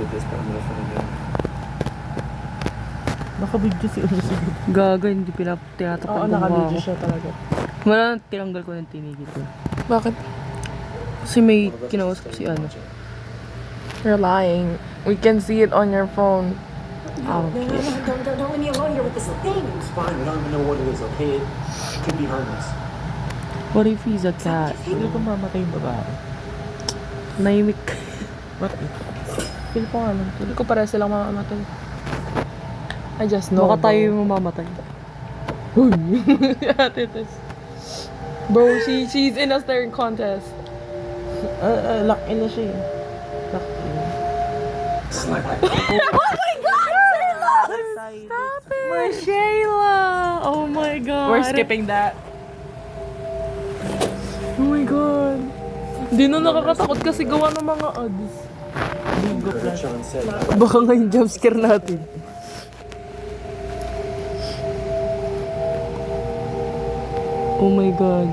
did this, but I'm gonna find out. Naka-video si Uno siguro. Gaga, hindi tinatapan Oo, naka-video siya talaga. Wala, tinanggal ko ng tinigil ko. Bakit? Kasi may kinausap si ano. You're lying. We can see it on your phone. Ah, No, don't leave me alone here with this thing. It's fine. We don't even know what it is. Okay, it could be harmless. What if he's a cat? Hindi ko mamatay yung babae. Naimik. What if? Feel ko nga lang. Feel ko para silang mamamatay. I just know. Baka tayo yung mamamatay. Uy! Ate Tess. Bro, she's in a staring contest. Lucky na siya eh. Lucky. Stop it! Shayla! Oh my god. We're skipping that. Oh my god. Hindi na nakakatakot kasi gawa ng mga ads. Bingo plan. Sean said. Baka nga yung jumpscare natin. Oh my god.